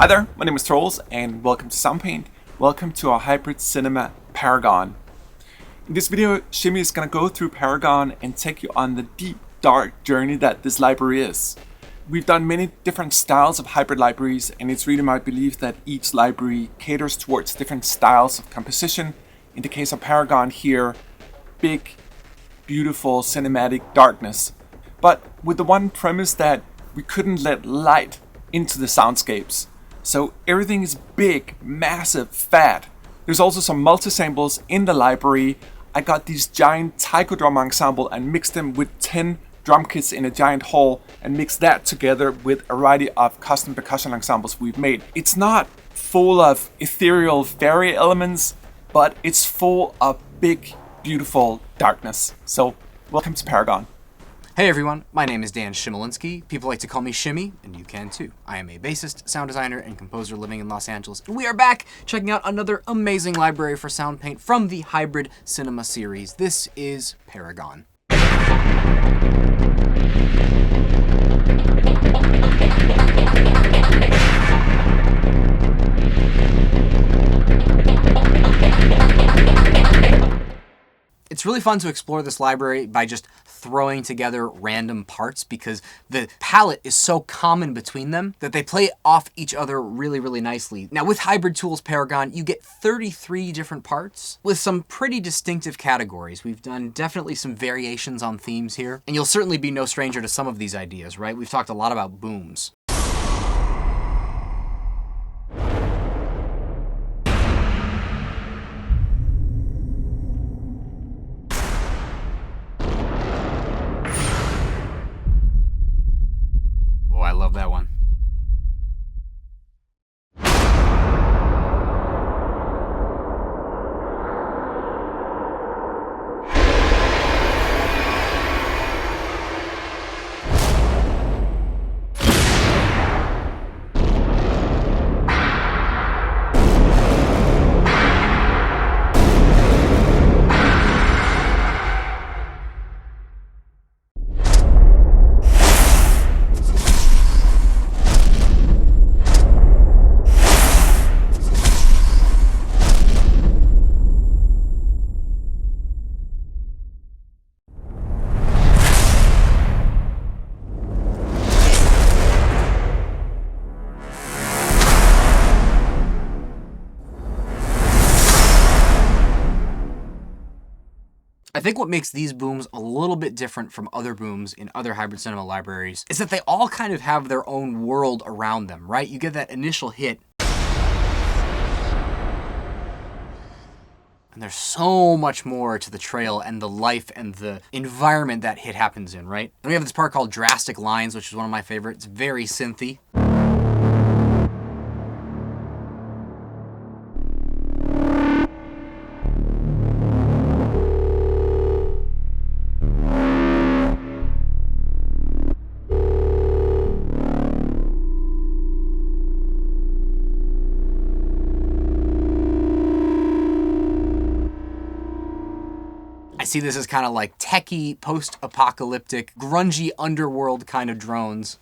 Hi there, my name is Troels and welcome to Soundpaint. Welcome to our hybrid cinema Paragon. In this video, Shimmy is going to go through Paragon and take you on the deep, dark journey that this library is. We've done many different styles of hybrid libraries, and it's really my belief that each library caters towards different styles of composition. In the case of Paragon here, big, beautiful cinematic darkness, but with the one premise that we couldn't let light into the soundscapes. So everything is big, massive, fat. There's also some multi-samples in the library. I got these giant taiko drum ensemble and mixed them with 10 drum kits in a giant hall and mixed that together with a variety of custom percussion ensembles we've made. It's not full of ethereal fairy elements, but it's full of big, beautiful darkness. So welcome to Paragon. Hey everyone, my name is Dan Shimolinski. People like to call me Shimmy, and you can too. I am a bassist, sound designer, and composer living in Los Angeles, and we are back checking out another amazing library for Soundpaint from the Hybrid Cinema series. This is Paragon. It's really fun to explore this library by just throwing together random parts because the palette is so common between them that they play off each other really nicely. Now with Hybrid Tools Paragon, you get 33 different parts with some pretty distinctive categories. We've done definitely some variations on themes here, and you'll certainly be no stranger to some of these ideas, right? We've talked a lot about booms. I love that one. I think what makes these booms a little bit different from other booms in other hybrid cinema libraries is that they all kind of have their own world around them, right? You get that initial hit, and there's so much more to the trail and the life and the environment that hit happens in, right? And we have this part called Drastic Lines, which is one of my favorites. It's very synthy. I see this as kind of like techie, post-apocalyptic, grungy underworld kind of drones.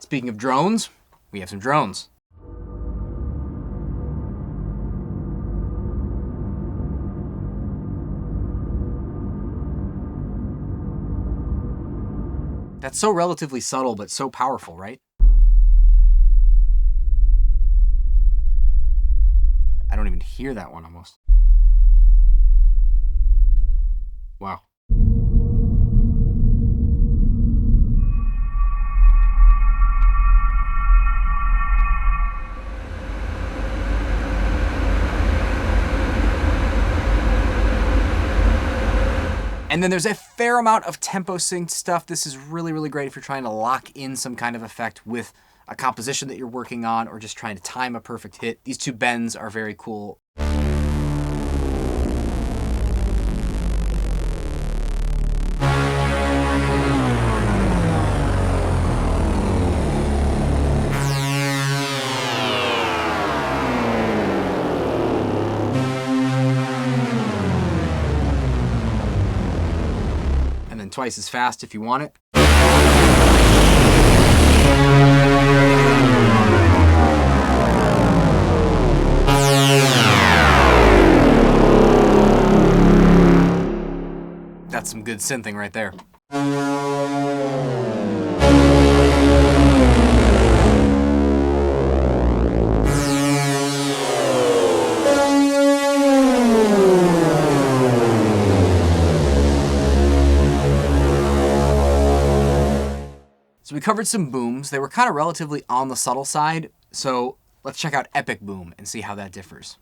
Speaking of drones, we have some drones. That's so relatively subtle, but so powerful, right? I don't even hear that one almost. Wow. And then there's a fair amount of tempo synced stuff. This is really, really great if you're trying to lock in some kind of effect with a composition that you're working on or just trying to time a perfect hit. These two bends are very cool. Twice as fast if you want it. That's some good synthing right there. So we covered some booms. They were kind of relatively on the subtle side, so let's check out Epic Boom and see how that differs.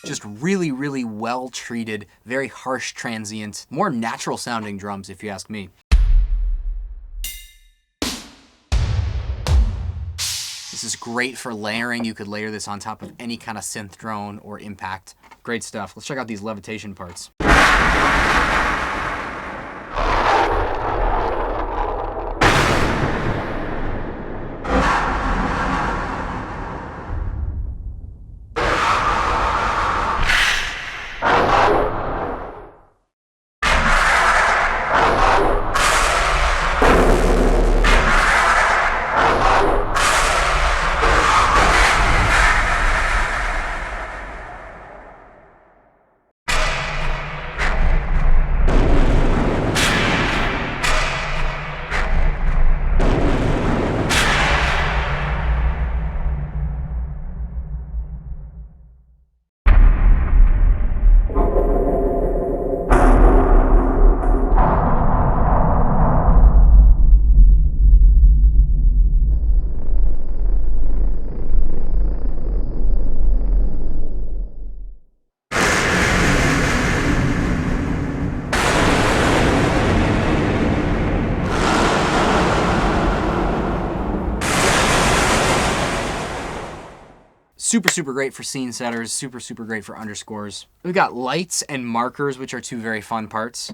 Just really, really well treated, very harsh transient, more natural sounding drums if you ask me. This is great for layering. You could layer this on top of any kind of synth drone or impact. Great stuff. Let's check out these Levitation parts. Super, super great for scene setters, super, super great for underscores. We've got lights and markers, which are two very fun parts.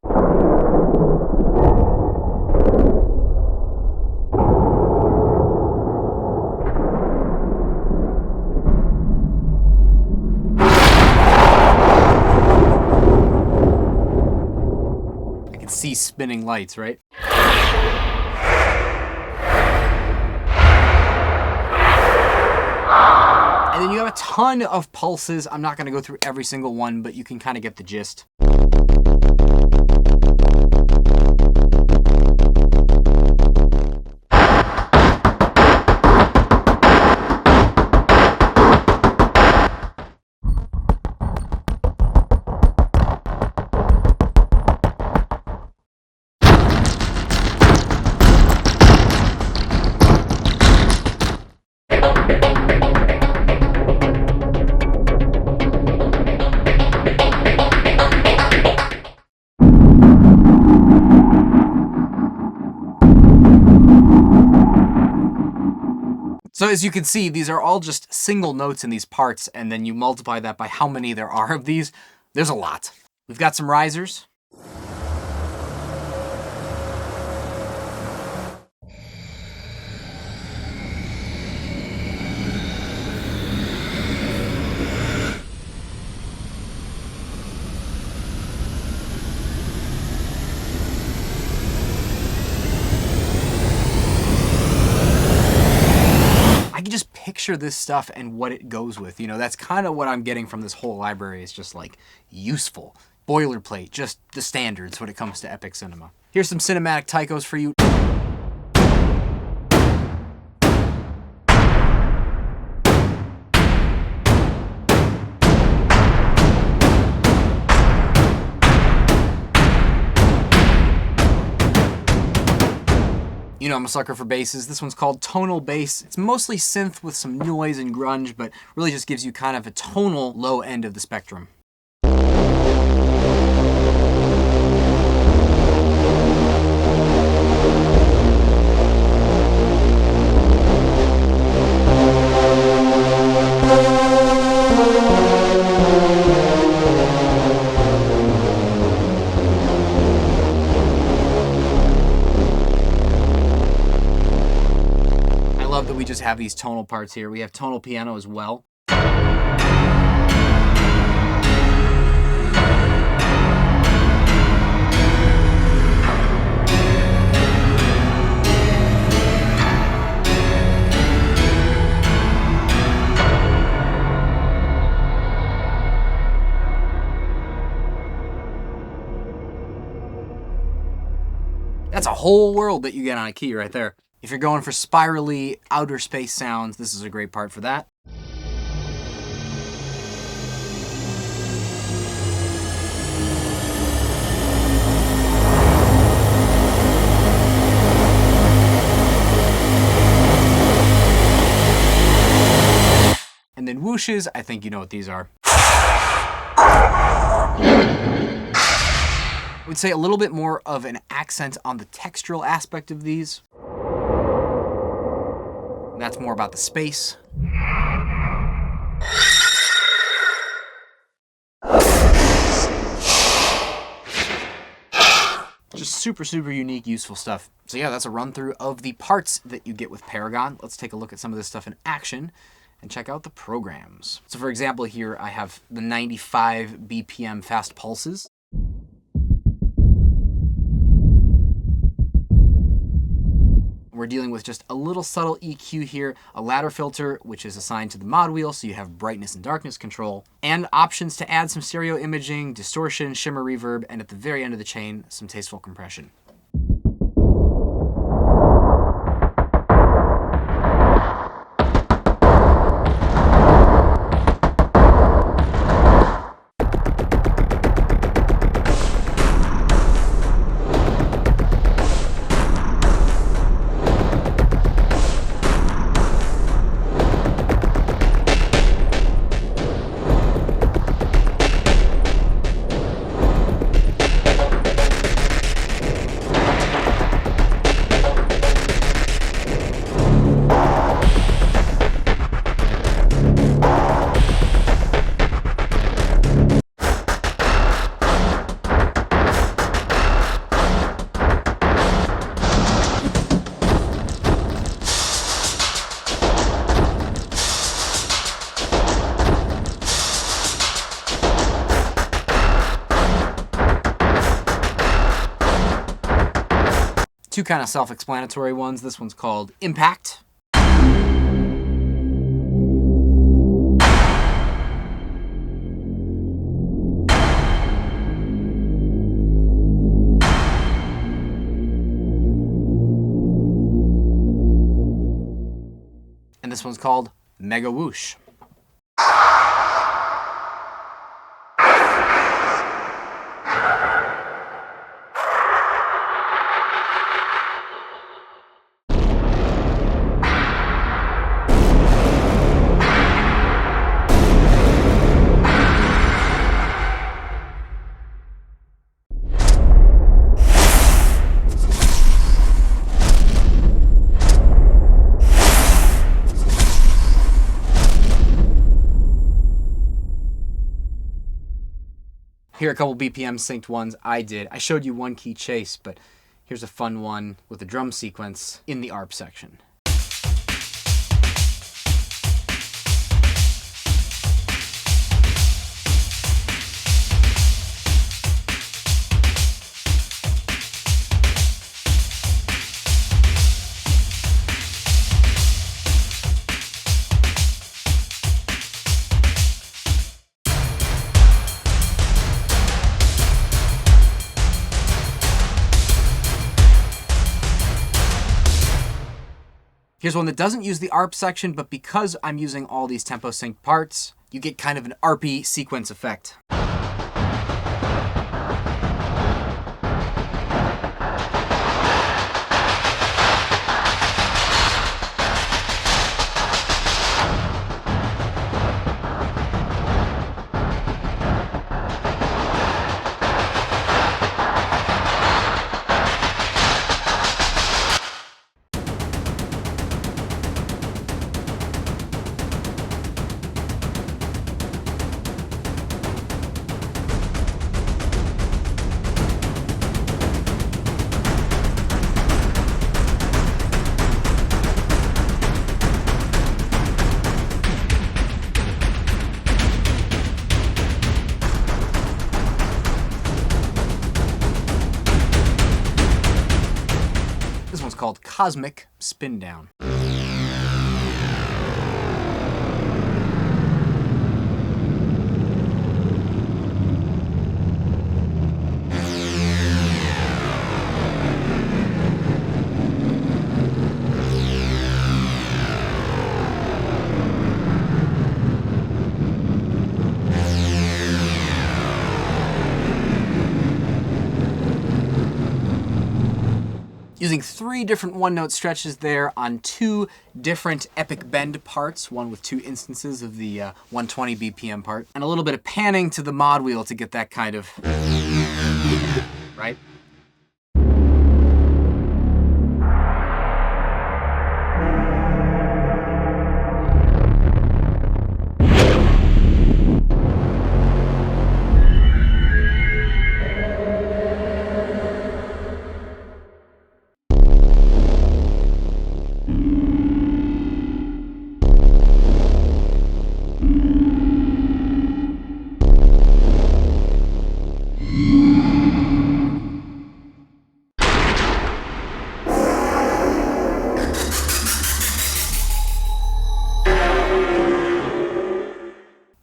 I can see spinning lights, right? And then you have a ton of pulses. I'm not going to go through every single one, but you can kind of get the gist. So as you can see, these are all just single notes in these parts, and then you multiply that by how many there are of these. There's a lot. We've got some risers. I can just picture this stuff and what it goes with. You know, that's kind of what I'm getting from this whole library. Is just like useful, boilerplate, just the standards when it comes to epic cinema. Here's some cinematic taikos for you. You know I'm a sucker for basses. This one's called Tonal Bass. It's mostly synth with some noise and grunge, but really just gives you kind of a tonal low end of the spectrum. That we just have these tonal parts here. We have tonal piano as well. That's a whole world that you get on a key right there. If you're going for spirally outer space sounds, this is a great part for that. And then whooshes, I think you know what these are. I would say a little bit more of an accent on the textural aspect of these. That's more about the space. Just super, super unique, useful stuff. So yeah, that's a run through of the parts that you get with Paragon. Let's take a look at some of this stuff in action and check out the programs. So for example, here I have the 95 BPM fast pulses. We're dealing with just a little subtle EQ here, a ladder filter, which is assigned to the mod wheel, so you have brightness and darkness control, and options to add some stereo imaging, distortion, shimmer reverb, and at the very end of the chain, some tasteful compression. Two kind of self-explanatory ones. This one's called Impact. And this one's called Mega Whoosh. Here are a couple BPM synced ones I did. I showed you one key chase, but here's a fun one with a drum sequence in the ARP section. Here's one that doesn't use the ARP section, but because I'm using all these tempo synced parts, you get kind of an ARPy sequence effect. This one's called Cosmic Spin Down. Using 3 different one-note stretches there on 2 different epic bend parts, one with 2 instances of the 120 BPM part, and a little bit of panning to the mod wheel to get that kind of, right?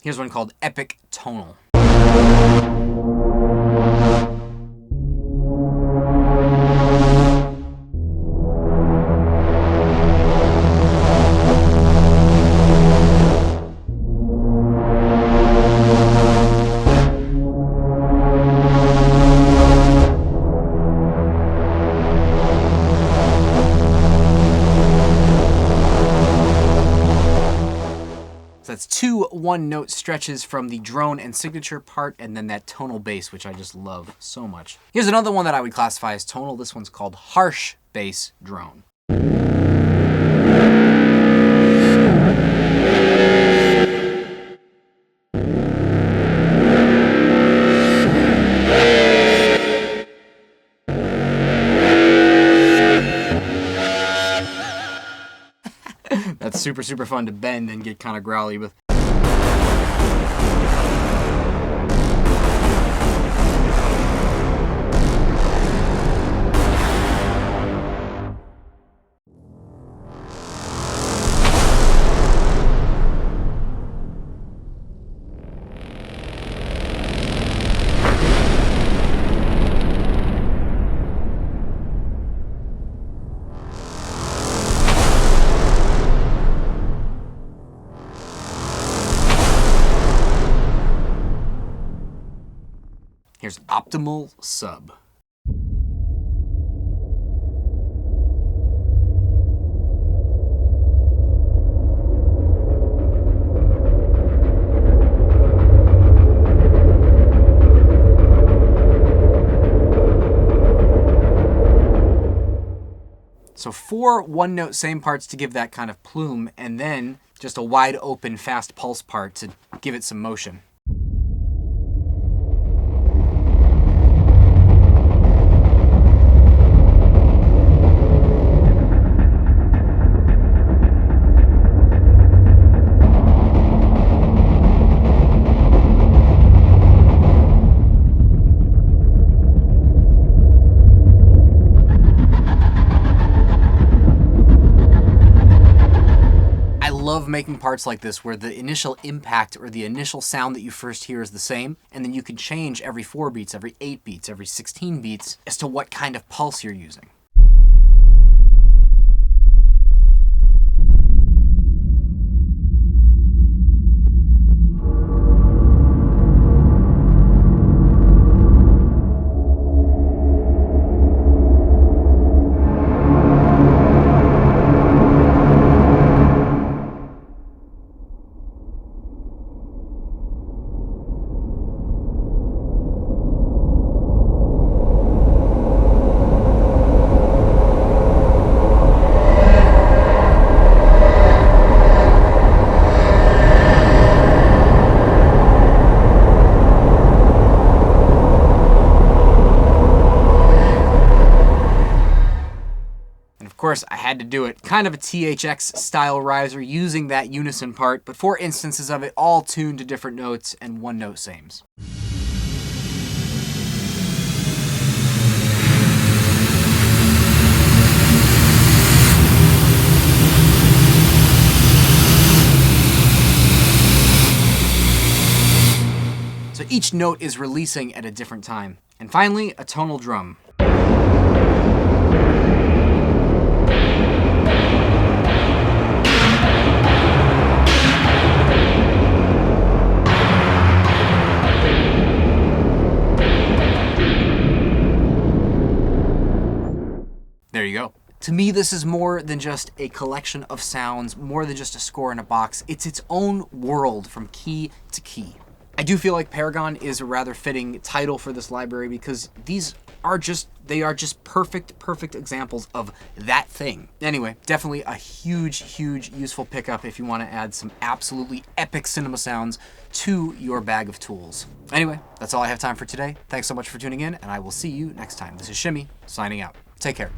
Here's one called Epic Tonal. So that's 2 one-note stretches from the drone and signature part, and then that tonal bass, which I just love so much. Here's another one that I would classify as tonal. This one's called Harsh Bass Drone. That's super, super fun to bend and get kind of growly with. Here's Optimal Sub. So 4 one-note same parts to give that kind of plume, and then just a wide open fast pulse part to give it some motion. Love making parts like this where the initial impact or the initial sound that you first hear is the same, and then you can change every 4 beats, every 8 beats, every 16 beats as to what kind of pulse you're using. course, I had to do it. Kind of a THX style riser using that unison part, but 4 instances of it all tuned to different notes and 1 note sames. So each note is releasing at a different time. And finally, a tonal drum. There you go. To me, this is more than just a collection of sounds, more than just a score in a box. It's its own world from key to key. I do feel like Paragon is a rather fitting title for this library because these are just perfect examples of that thing. Anyway, definitely a huge useful pickup if you want to add some absolutely epic cinema sounds to your bag of tools. Anyway, that's all I have time for today. Thanks so much for tuning in, and I will see you next time. This is Shimmy, signing out. Take care.